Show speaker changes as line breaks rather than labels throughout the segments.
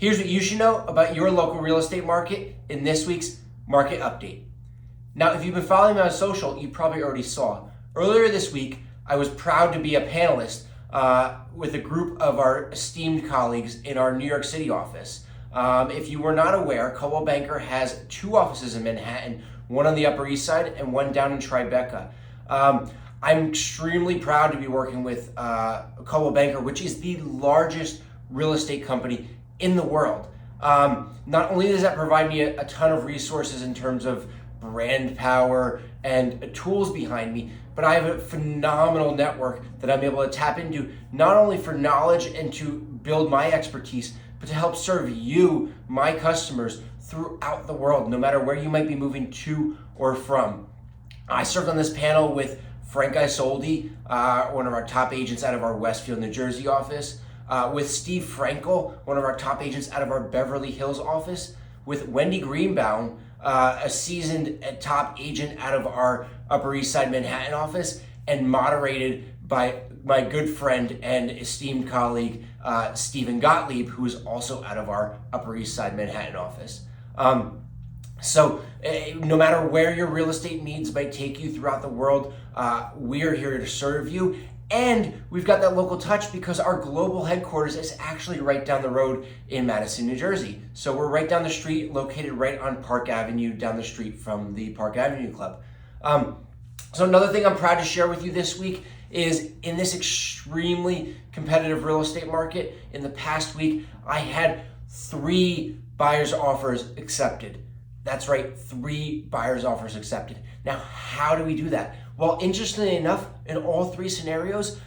Here's what you should know about your local real estate market in this week's Market Update. Now, if you've been following me on social, you probably already saw. Earlier this week, I was proud to be a panelist with a group of our esteemed colleagues in our New York City office. If you were not aware, Coldwell Banker has 2 offices in Manhattan, one on the Upper East Side and one down in Tribeca. I'm extremely proud to be working with Coldwell Banker, which is the largest real estate company in the world. Not only does that provide me a ton of resources in terms of brand power and tools behind me, but I have a phenomenal network that I'm able to tap into, not only for knowledge and to build my expertise, but to help serve you, my customers, throughout the world, no matter where you might be moving to or from. I served on this panel with Frank Isolde, one of our top agents out of our Westfield, New Jersey office, with Steve Frankel, one of our top agents out of our Beverly Hills office, with Wendy Greenbaum, a seasoned top agent out of our Upper East Side Manhattan office, and moderated by my good friend and esteemed colleague, Stephen Gottlieb, who is also out of our Upper East Side Manhattan office. So no matter where your real estate needs might take you throughout the world, we are here to serve you. And we've got that local touch because our global headquarters is actually right down the road in Madison, New Jersey. So we're right down the street, located right on Park Avenue, down the street from the Park Avenue Club. So another thing I'm proud to share with you this week is in this extremely competitive real estate market, in the past week, I had 3 buyer's offers accepted. That's right, 3 buyer's offers accepted. Now, how do we do that? Well, interestingly enough, in all 3 scenarios,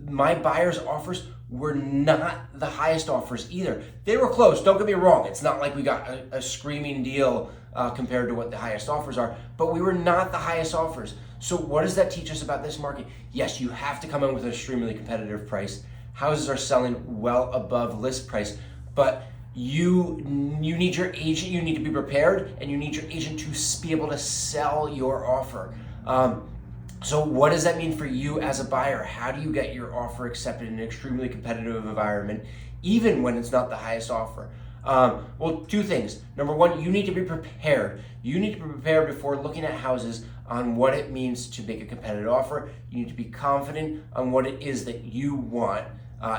my buyer's offers were not the highest offers either. They were close, don't get me wrong. It's not like we got a screaming deal compared to what the highest offers are, but we were not the highest offers. So what does that teach us about this market? Yes, you have to come in with an extremely competitive price. Houses are selling well above list price, but you need your agent, you need to be prepared, and you need your agent to be able to sell your offer. So what does that mean for you as a buyer? How do you get your offer accepted in an extremely competitive environment, even when it's not the highest offer? Well, 2 things. Number 1, you need to be prepared. You need to be prepared before looking at houses on what it means to make a competitive offer. You need to be confident on what it is that you want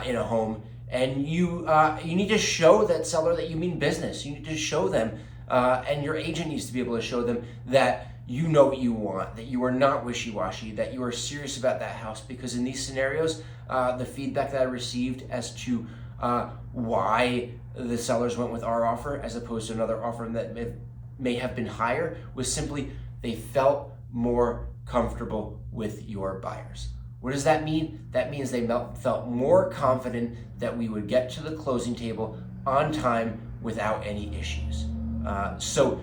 in a home. And you need to show that seller that you mean business. You need to show them, and your agent needs to be able to show them that you know what you want, that you are not wishy-washy, that you are serious about that house. Because in these scenarios, the feedback that I received as to why the sellers went with our offer as opposed to another offer that may have been higher was simply they felt more comfortable with your buyers. What does that mean? That means they felt more confident that we would get to the closing table on time without any issues. So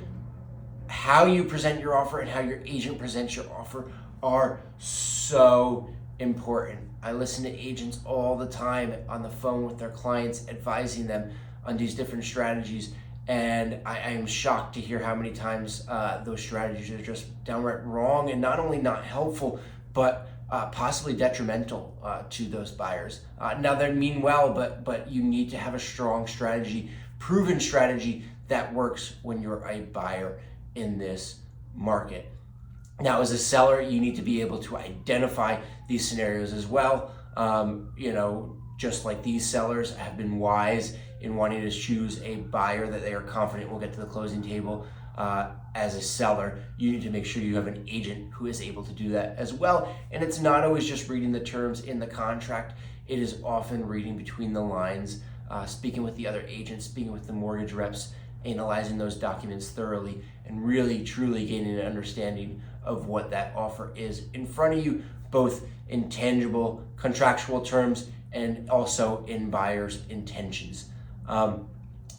how you present your offer and how your agent presents your offer are so important. I listen to agents all the time on the phone with their clients, advising them on these different strategies, and I am shocked to hear how many times those strategies are just downright wrong and not only not helpful, but possibly detrimental to those buyers. Now they mean well, but you need to have a strong strategy, proven strategy that works when you're a buyer in this market. Now, as a seller, you need to be able to identify these scenarios as well. Just like these sellers have been wise in wanting to choose a buyer that they are confident will get to the closing table. As a seller, you need to make sure you have an agent who is able to do that as well. And it's not always just reading the terms in the contract. It is often reading between the lines, speaking with the other agents, speaking with the mortgage reps, analyzing those documents thoroughly, and really truly gaining an understanding of what that offer is in front of you, both in tangible contractual terms and also in buyer's intentions.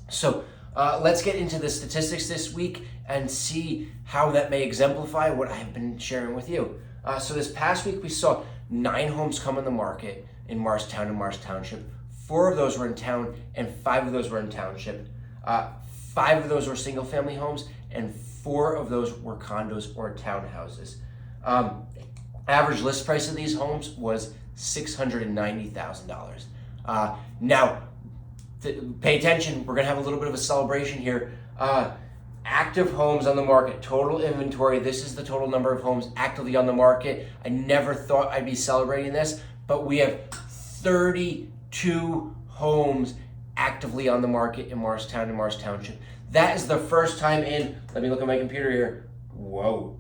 So let's get into the statistics this week and see how that may exemplify what I've been sharing with you. So this past week we saw 9 homes come on the market in Morristown and Morris Township. 4 of those were in town and 5 of those were in township. 5 of those were single family homes and 4 of those were condos or townhouses. Average list price of these homes was $690,000. Now, pay attention. We're gonna have a little bit of a celebration here. Active homes on the market, total inventory. This is the total number of homes actively on the market. I never thought I'd be celebrating this, but we have 32 homes actively on the market in Morristown and Morris Township. That is the first time in, let me look at my computer here. Whoa.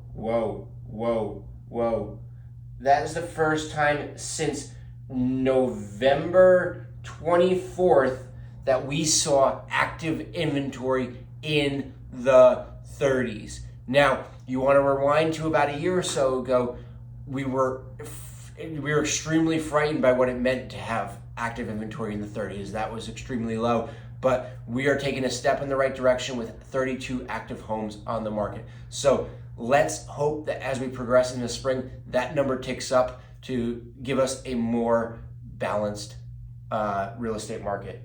That is the first time since November 24th that we saw active inventory in the 30s. Now, you want to rewind to about a year or so ago, we were extremely frightened by what it meant to have active inventory in the 30s. That was extremely low, but we are taking a step in the right direction with 32 active homes on the market. So let's hope that as we progress in the spring, that number ticks up to give us a more balanced real estate market.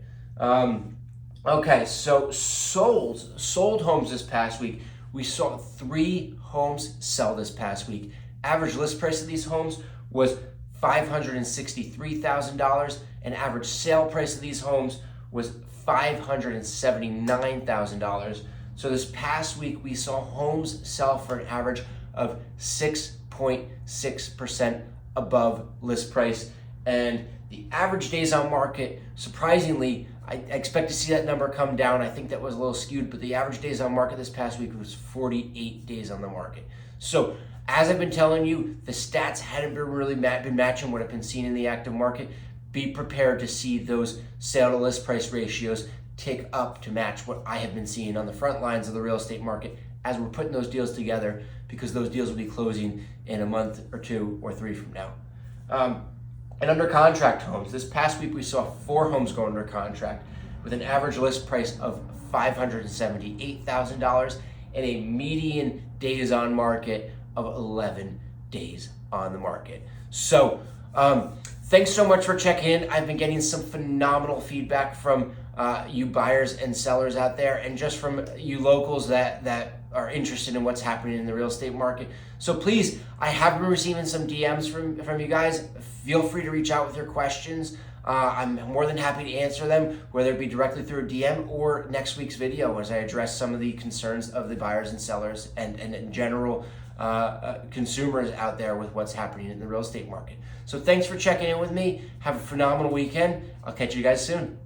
Okay, so sold homes this past week. We saw 3 homes sell this past week. Average list price of these homes was $563,000, and average sale price of these homes was $579,000. So this past week, we saw homes sell for an average of 6.6% above list price. And the average days on market, surprisingly, I expect to see that number come down. I think that was a little skewed, but the average days on market this past week was 48 days on the market. So as I've been telling you, the stats hadn't been really been matching what I've been seeing in the active market. Be prepared to see those sale to list price ratios tick up to match what I have been seeing on the front lines of the real estate market as we're putting those deals together, because those deals will be closing in a month or 2 or 3 from now. And under contract homes, this past week we saw 4 homes go under contract with an average list price of $578,000 and a median days on market of 11 days on the market. So thanks so much for checking in. I've been getting some phenomenal feedback from you buyers and sellers out there, and just from you locals that are interested in what's happening in the real estate market. So please, I have been receiving some DMs from you guys. Feel free to reach out with your questions. I'm more than happy to answer them, whether it be directly through a DM or next week's video as I address some of the concerns of the buyers and sellers and in general consumers out there with what's happening in the real estate market. So thanks for checking in with me. Have a phenomenal weekend. I'll catch you guys soon.